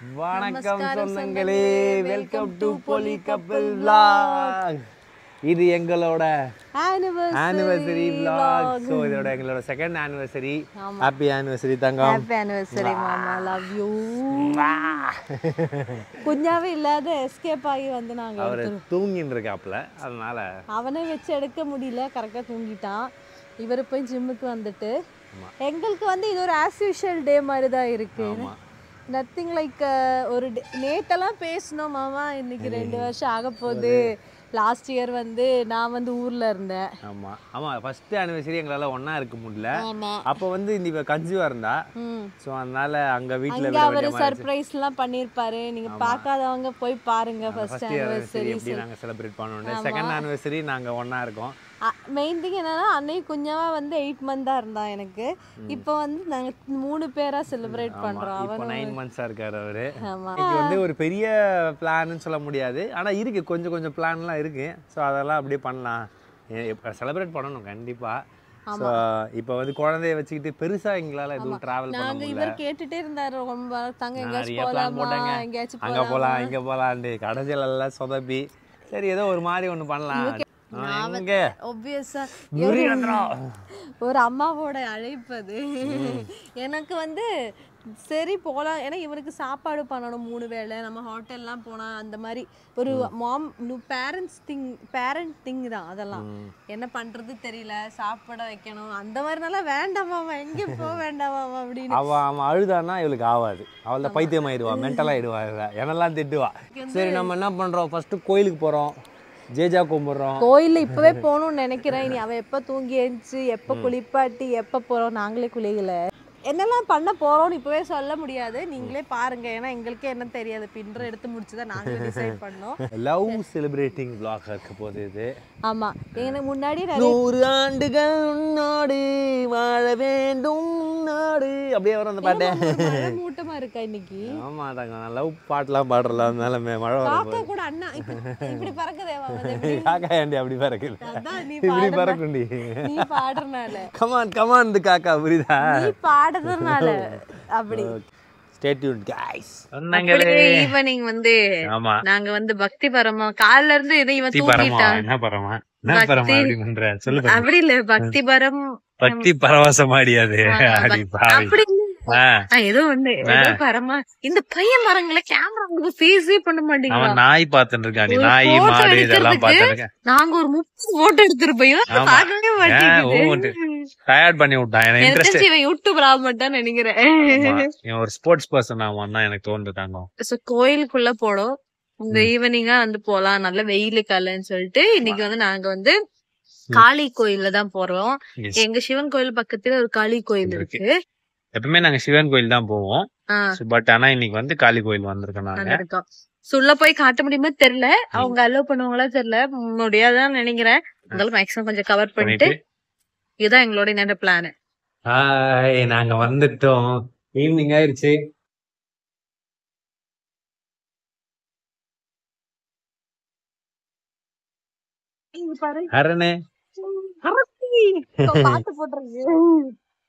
வணக்கம் சொந்தங்களே, welcome to போலி கப்பல் vlog. இது எங்களோட anniversary vlog. So இதோட எங்களோட செகண்ட் anniversary. Happy anniversary தங்கம். Happy anniversary மாமா, love you. குஞ்சாவே இல்லாத எஸ்கேப் ஆகி வந்து நாங்க அவர் தூங்கிட்டு இருக்காப்ல, அதனால அவனை வச்சு எடுக்க முடியல, கரெக்டா தூங்கிட்டான். இவர் போய் ஜிம்முக்கு வந்துட்டு எங்களுக்கு வந்து இது ஒரு ஆஸ் யூஷுவல் டே மாதிரி தான் இருக்கு. நத்திங் லைக் ஒரு நேத்தெல்லாம் பேசணும் மாமா, இன்னைக்கு 2 வருஷம் ஆக போகுது. லாஸ்ட் இயர் வந்து நான் வந்து ஊர்ல இருந்தேன். ஆமா ஆமா, ஃபர்ஸ்ட் anniversary எங்களால ஒண்ணா இருக்க முடியல. அப்ப வந்து இவ கன்சீவா இருந்தா, சோ அதனால அங்க வீட்ல அவர் சர்ப்ரைஸ் எல்லாம் பண்ணிருப்பாரு. நீங்க பார்க்காதவங்க போய் பாருங்க. ஃபர்ஸ்ட் anniversary எப்படி நாங்க செலிப்ரேட் பண்ணோம். செகண்ட் anniversary நாங்க ஒண்ணா இருக்கோம். மெயின் திங் என்னன்னா, அன்னை குஞ்சாவா வந்து 8 மந்த் தான் இருந்தா எனக்கு. இப்போ வந்து நாங்க 3 பேரா செலிப்ரேட் பண்றோம். இப்போ 9 மந்த்ஸா இருக்காரு அவரு. இது வந்து ஒரு பெரிய பிளான்னு சொல்ல முடியாது, ஆனா இருக்கு கொஞ்சம் கொஞ்சம் பிளான்லாம் இருக்கு. ஸோ அதெல்லாம் அப்படியே பண்ணலாம், செலிப்ரேட் பண்ணணும் கண்டிப்பா. ஸோ இப்போ வந்து குழந்தைய வச்சுக்கிட்டு பெருசா எங்களால எதுவும் டிராவல் பண்ண முடியல. இவர் கேட்டுட்டே இருந்தாரு ரொம்ப, தங்க எங்கேயாச்சும் போலாமா, எங்கேயாச்சும் அங்க போலாம் இங்க போலான்ட்டு கடைசியில எல்லாம் சொதப்பி, சரி ஏதோ ஒரு மாதிரி ஒண்ணு பண்ணலாம். ஒரு அம்மாவோட அழைப்பது எனக்கு வந்து சரி போலாம். ஏன்னா இவருக்கு சாப்பாடு பண்ணணும் 3 வேளை. நம்ம ஹோட்டல்லாம் போனா அந்த மாதிரி ஒரு பேரண்ட் திங் தான். அதெல்லாம் என்ன பண்றது தெரியல, சாப்பிட வைக்கணும் அந்த மாதிரினால வேண்டாமாமா, எங்க போக வேண்டாமாமா அப்படின்னு. அவன் அழுதானா இவளுக்கு ஆகாது, அவள பைத்தியம் ஆயிடுவா, மென்டல் ஆயிடுவா, என்னெல்லாம் திட்டுவா. சரி நம்ம என்ன பண்றோம், ஃபர்ஸ்ட் கோயிலுக்கு போறோம், ஜேஜா கும்பிடுறோம். கோயில்ல இப்பவே போகணும்னு நினைக்கிறேன். இனி அவ எப்ப தூங்கி எழுந்துச்சு, எப்ப குளிப்பாட்டி, எப்ப போறோம். நாங்களே குளிக்கல, என்னெல்லாம் பண்ண போறோம்னு இப்பவே சொல்ல முடியாது. நீங்களே பாருங்க, ஏன்னா எங்களுக்கே என்ன தெரியாது. பின்ற எடுத்து முடிச்சுதான் நாங்களே டிசைட் பண்ணோம். லவ் செலிப்ரேட்டிங் vlog இருக்க போகுது இது. ஆமா, எனக்கு முன்னாடி 100 ஆண்டுகள் உன்னோடு வாழ வேண்டும் நாடு, அப்படியே வரும் அந்த பாட்டு. மூட்டமா இருக்கா இன்னைக்கு. ஆமா தாங்க, நான் லவ் பாட்டுலாம் பாடுறல, அதனால மழை வரும். காக்கா கூட அண்ணா இப்படி பறக்குதேவா, காக்கா ஏண்டி அப்படி பறக்குது, இப்படி பறக்குண்டி நீ பாடுறனால. கமான் கமான் இந்த காக்கா, புரியுதா, நீ பாடுறதுனால அப்படி. Stay tuned guys. ஈவினிங் வந்து நாங்க வந்து பக்தி பரமா காலைல இருந்து இதை இவன் தூங்கிட்டான். என்ன பரமா என்ன பரமா அப்படி பண்ற சொல்லு. அப்படி இல்ல, பக்தி பரம் பக்தி பரவசமாடியாது அப்படி ஏதோ ஒண்ணு பரமா. இந்த பையன் மரங்கள கேமரா ஃபேஸே பண்ண மாட்டீங்க. அவன் நாய் பாத்துட்டு இருக்கான், நாய் மாடு இதெல்லாம் பாத்துட்டு நாங்க ஒரு 30 போட்டோ எடுத்துருப்போம். பார்க்கவே மாட்டேங்குது, டயர்ட் பண்ணி விட்டான். எனக்கு இன்ட்ரஸ்ட், இவன் யூடியூப் ஆகமாட்டான்னு நினைக்கிறேன். இவன் ஒரு ஸ்போர்ட்ஸ் பர்சன் ஆவான் தான் எனக்கு தோணுதாங்க. சோ கோயிலுக்குள்ள போனோம். இந்த ஈவினிங்கா வந்து போலாம், நல்ல வெயிலு காலன்னு சொல்லிட்டு இன்னைக்கு வந்து நாங்க வந்து காளி கோயில்ல தான் போறோம். எங்க சிவன் கோயில் பக்கத்துல ஒரு காளி கோயில் இருக்கு. எப்பவுமே நாங்க சிவன் கோயில் தான் போவோம், பட் ஆனா இன்னைக்கு வந்து காளி கோயில் வந்திருக்கோம் நாங்க. சொல்ல போய் காட்ட முடியுமா தெரியல, அவங்க அலோவ் பண்ணுவாங்களா தெரியல, முடியாதான் நினைக்கிறேன். அதனால மேக்ஸிமம் கொஞ்சம் கவர் பண்ணிட்டு இதுதான் எங்களோட என்னோட பிளான். நாங்க வந்துட்டோம், ஈவினிங் ஆயிருச்சு. அரனே பாத்து போட்டுருக்கு.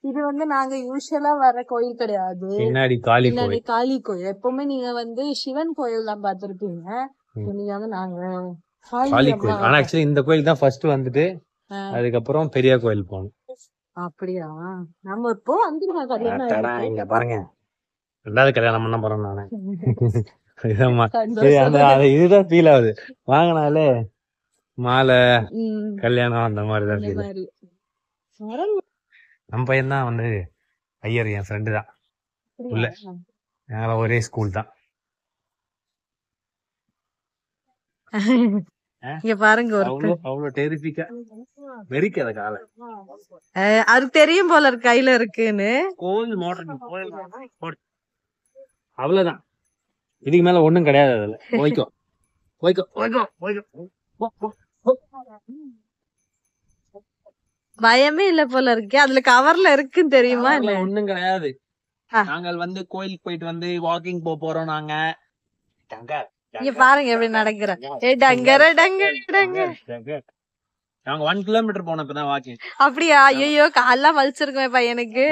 இது வந்து நாங்க யூசுவலா வர கோயில் கிடையாது, பின்னாடி காளி கோயில். காளி கோயில் எப்பவுமே நீங்க வந்து சிவன் கோயில் தான் பாத்துருப்பீங்க. நீங்க வந்து நாங்க காளி கோயில். ஆனா ஆக்சுவலி இந்த கோயில் தான் ஃபர்ஸ்ட் வந்துட்டு அதுக்கப்புறம் பெரிய கோயில் போனோம். அப்படியா, நம்ம இப்போ வந்துருக்கோம் கல்யாணம். இங்க பாருங்க, 2வது கல்யாணம் பண்ண போறோம் நானு. இதுதான் ஃபீல் ஆகுது, வாங்கினாலே மாலை கல்யாணம் அந்த மாதிரிதான் ஃபீல். நம்ம பையன் தான் வந்து ஐயர், என் ஃப்ரெண்டு தான் உள்ள, என்னால ஒரே ஸ்கூல் தான். இங்க பாருங்க, அவ்வளவு டெரிஃபிக்கா வெறிக்காத கால, அதுக்கு தெரியும் போல இருக்கு கையில இருக்குன்னு. கோயில் மோட்டர் அவ்வளவுதான், இதுக்கு மேல ஒண்ணும் கிடையாது. அதுல போய்க்கோ போய்க்கோ போய்க்கோ போய்க்கோ. பயமே இல்ல போல இருக்கு, அதுல கவர்ல இருக்குன்னு தெரியுமா? ஒண்ணும் கிடையாது. நாங்கள் வந்து கோயிலுக்கு போயிட்டு வந்து வாக்கிங் போறோம் நாங்க. இங்க பாருங்க எப்படி நடக்கிறேன். நாங்க 1 கிலோமீட்டர் போனப்பதான் வாக்கிங். அப்படியா? ஐயோ காலெல்லாம் வலிச்சிருக்கேன் பையனுக்கு.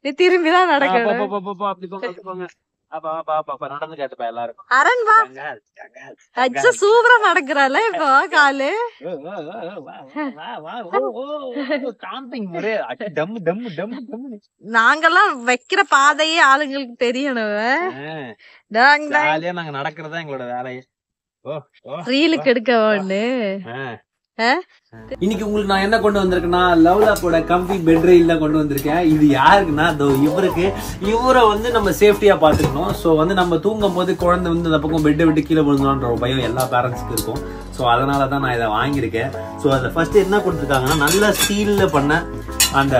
நீ திரும்பிதான் நடக்க. நடந்து கேட்டுப்பா எல்லாருக்கும். அரண் வா. அச்சா சூப்பரா நடக்குறால இப்போ காலு. நாங்கெல்லாம் வைக்கிற பாதையே ஆளுங்களுக்கு தெரியணும். நாங்க நடக்கிறதா எங்களோட வேலையே. ரீலுக்கு எடுக்க ஒண்ணு. இன்னைக்கு உங்களுக்கு நான் என்ன கொண்டு வந்திருக்கேன்னா லவ்லாப்போட கம்பி பெட் ரெயில் தான் கொண்டு வந்திருக்கேன். இது யாருக்குன்னா இவரை வந்து நம்ம சேஃப்டியா பாத்துக்கணும். ஸோ வந்து நம்ம தூங்கும் போது குழந்தை வந்து அந்த பக்கம் பெட்டை விட்டு கீழே விழுந்தோன்ற ஒரு பயம் எல்லா பேரண்ட்ஸ்க்கு இருக்கும். ஸோ அதனால தான் நான் இதை வாங்கியிருக்கேன். ஸோ அதில் ஃபர்ஸ்ட் என்ன கொடுத்துருக்காங்கன்னா நல்ல ஸ்டீல்ல பண்ண அந்த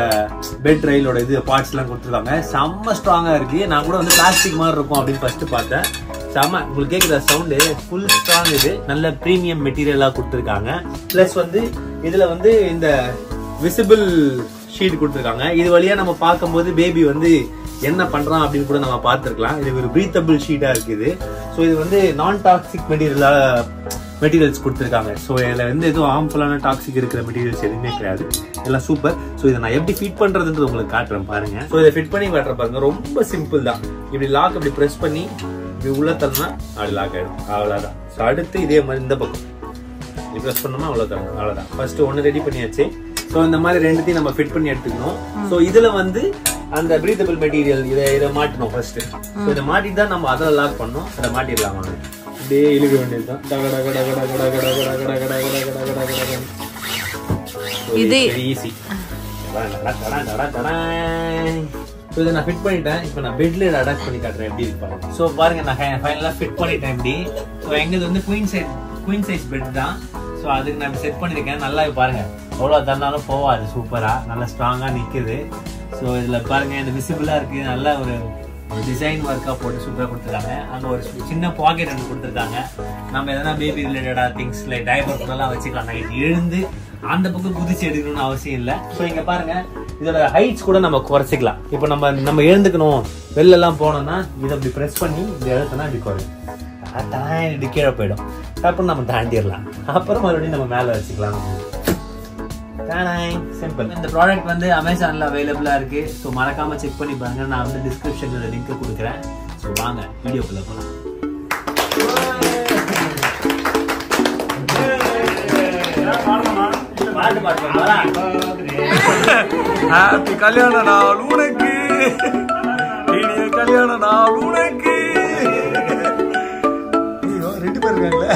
பெட் ரெயிலோட இது பார்ட்ஸ் எல்லாம் கொடுத்துருக்காங்க. செம்ம ஸ்ட்ராங்கா இருக்கு. நான் கூட வந்து பிளாஸ்டிக் மாதிரி இருக்கும் அப்படின்னு ஃபர்ஸ்ட் பார்த்தேன். செம்ம உங்களுக்கு கேட்குற சவுண்டு ஃபுல் ஸ்ட்ராங். இது நல்ல ப்ரீமியம் மெட்டீரியலா கொடுத்துருக்காங்க. பிளஸ் வந்து இதுல வந்து இந்த விசிபிள் ஷீட் கொடுத்துருக்காங்க. இது வழியா நம்ம பார்க்கும்போது பேபி வந்து என்ன பண்றான் அப்படின்னு கூட நம்ம பார்த்துருக்கலாம். இது ஒரு பிரீத்தபிள் ஷீட்டா இருக்குது. ஸோ இது வந்து நான் டாக்ஸிக் மெட்டீரியல்ஸ் கொடுத்துருக்காங்க. ஸோ இதில் வந்து எதுவும் ஹார்ம்ஃபுல்லான டாக்ஸிக் இருக்கிற மெட்டீரியல்ஸ் எதுவுமே கிடையாது. எல்லாம் சூப்பர். ஸோ இதை நான் எப்படி ஃபிட் பண்றதுன்றது உங்களுக்கு காட்டுறேன் பாருங்க. ஸோ இதை ஃபிட் பண்ணி காட்டுற பாருங்க. ரொம்ப சிம்பிள் தான். இப்படி லாக் இப்படி ப்ரெஸ் பண்ணி இப்படி உள்ள தரனா அப்படி லாக் ஆயிடும். அவ்வளோதான். ஸோ அடுத்து இதே மாதிரி இந்த பக்கம் இப்படி ப்ரெஸ் பண்ணோம்னா அவ்வளோ தரணும். அவ்வளோதான். ஃபர்ஸ்ட் ஒன்று ரெடி பண்ணியாச்சு. ஸோ இந்த மாதிரி ரெண்டுத்தையும் நம்ம ஃபிட் பண்ணி எடுத்துக்கணும். ஸோ இதுல வந்து அந்த பிரீத்தபிள் மெட்டீரியல் இதை மாட்டணும் ஃபர்ஸ்ட். ஸோ இதை மாட்டிட்டு தான் நம்ம அதில் லாக் பண்ணணும். அதை மாட்டிடலாம். அப்படியே இழுக்க வேண்டியதுதான். இது ஈஸி. இதை நான் ஃபிட் பண்ணிட்டேன். இப்போ நான் பெட்ல அட்டாச் பண்ணி காட்டுறேன் எப்படி இருப்பாங்க. ஸோ பாருங்க நான் ஃபைனலாக ஃபிட் பண்ணிட்டேன் இப்படி. ஸோ எங்களுக்கு வந்து குயின் சைஸ் பெட் தான். ஸோ அதுக்கு நான் செட் பண்ணியிருக்கேன். நல்லா பாருங்க எவ்வளோ தந்தாலும் போவாது. சூப்பரா நல்லா ஸ்ட்ராங்கா நிற்குது. ஸோ இதில் பாருங்க இந்த விசிபிளா இருக்கு. நல்ல ஒரு டிசைன் ஒர்க்கா போட்டு சூப்பராக கொடுத்துருக்காங்க. அங்கே ஒரு சின்ன பாக்கெட் ஒன்று கொடுத்துருக்காங்க. நம்ம எதனா பேபி ரிலேட்டடா திங்ஸ் லைக் டைப்பர் எல்லாம் வச்சுக்கலாம். நைட் எழுந்து அந்த பக்கம் குதிச்சு எடுக்கணும்னு அவசியம் இல்லை. ஸோ இங்க பாருங்க இதோட ஹைட்ஸ் கூட நம்ம குறைச்சிக்கலாம். இப்போ நம்ம எழுந்துக்கணும் வெளில எல்லாம் போனோம்னா இதை அப்படி ப்ரெஸ் பண்ணி இந்த எழுத்துனா இப்படி குறையும். இப்படி கீழே போயிடும். அப்புறம் நம்ம தாண்டிடலாம். அப்புறம் மறுபடியும் நம்ம மேலே வச்சுக்கலாம். சிம்பிள். இந்த ப்ராடக்ட் வந்து அமேசான்ல அவைலபிளா இருக்கு. ஸோ மறக்காம செக் பண்ணி பாருங்க. நான் வந்து டிஸ்கிரிப்ஷன்ல லிங்க் கொடுக்குறேன். ஸோ வாங்க வீடியோக்குள்ள போலாம். ஹாப்பி கல்யாண நாள் உனக்கு, இனிய கல்யாண நாள் உனக்கு. ரெண்டு பேர் இருக்காங்களே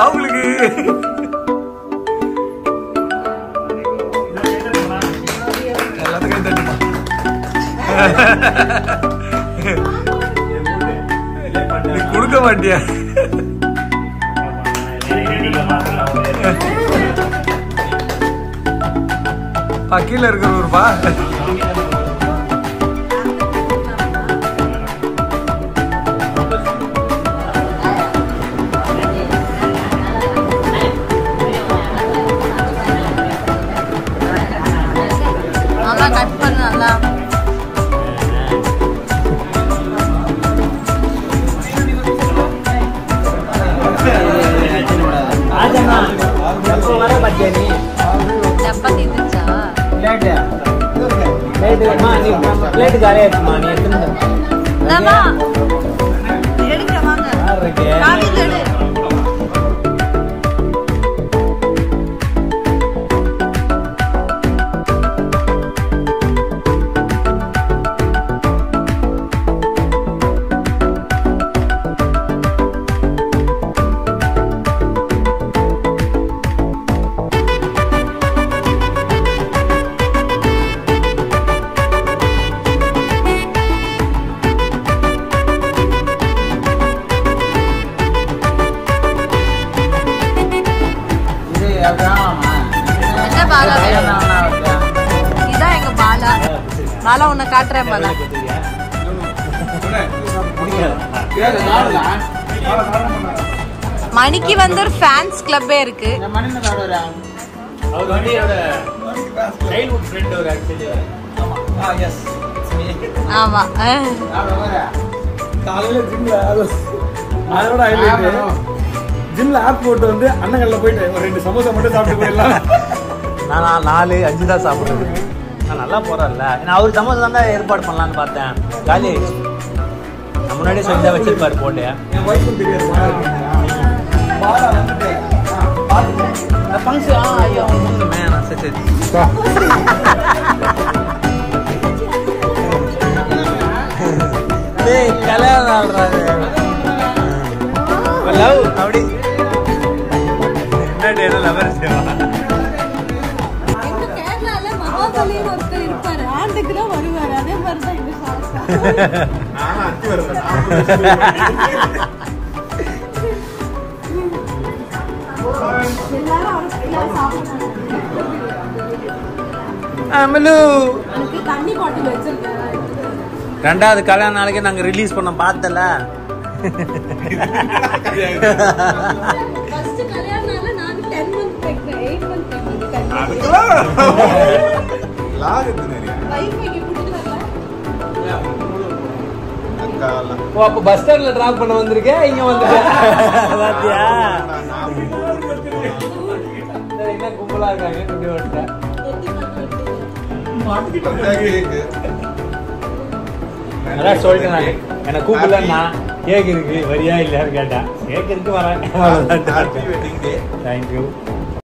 அவங்களுக்கு எல்லாத்துக்கும் தட்டுமா கொடுக்க மாட்டியா? கீழே இருக்கிற ஒருபா நல்லா கட் பண்ணு. நல்லா சப்பாத்தி இருந்துச்சா? எடுக்கிறேன் வாங்க. இதான் எங்க பாலா. பாலா உன்னை காட்டுறேன். பாலா மணிக்கு வந்து ஒரு ஃபேன்ஸ் கிளப்பே இருக்கு. ஆமா ஜிம்ல ஆப் போட்டு வந்து அண்ணங்கள்ல போயிட்டு ஒரு 2 சமோசா மட்டும் சாப்பிட்டு போயிடலாம். நான் 4, 5 தான் சாப்பிடுறது. நான் நல்லா போறேன்ல. நான் அவர் சமோசா தான் ஏற்பாடு பண்ணலான்னு பார்த்தேன். காலி நம்ம முன்னாடியே சொல்லி தான் வச்சிருப்பாரு போட்டு. என் ஒய்ஃபும் தெரியாது பாலா வந்துட்டு ஃபங்க்ஷன் ஐயோ மேன் சரி டேய் கல்யாணம் ஆடுறாரு லவ் அப்படி என்ன டேல லவர் சேவா. எங்க கேரளால மகாபலின்னு ஒருத்தர் இருப்பாரு, ஆண்டுக்கு தான் வருவாரு. அதே மாதிரி தான் இந்த சாஸ்திரம். நானும் அத்தி வருவேன். எல்லாரும் அவர் கையால சாப்பிடுறாங்க. அமலு எனக்கு தண்ணி பாட்டில் வச்சிருக்கேன். ரெண்டாவது கல்யாண நாளைக்கு நாங்க ரிலீஸ் பண்ண பார்த்தல. ஃபர்ஸ்ட் கல்யாண நாள்ல நான் 10 month pregnant, 8 month pregnant. லாகுது நிறைய வைஃபைக்கு கூட்டிட்டு வரல. அக்கால ஓ அப்ப பஸ் ஸ்டாண்ட்ல டிராப் பண்ண வந்திருக்கேன், இங்க வந்துட்டேன். பாத்தியா என்ன கும்பலா இருக்காங்க இப்படி வந்துட்டேன். அதான் சொல்லிட்டேன் நான், என்ன கூப்பிடலன்னா கேக் இருக்கு வரியா இல்லையான்னு கேட்டேன். கேக் இருக்கு வரேன். தேங்க்யூ.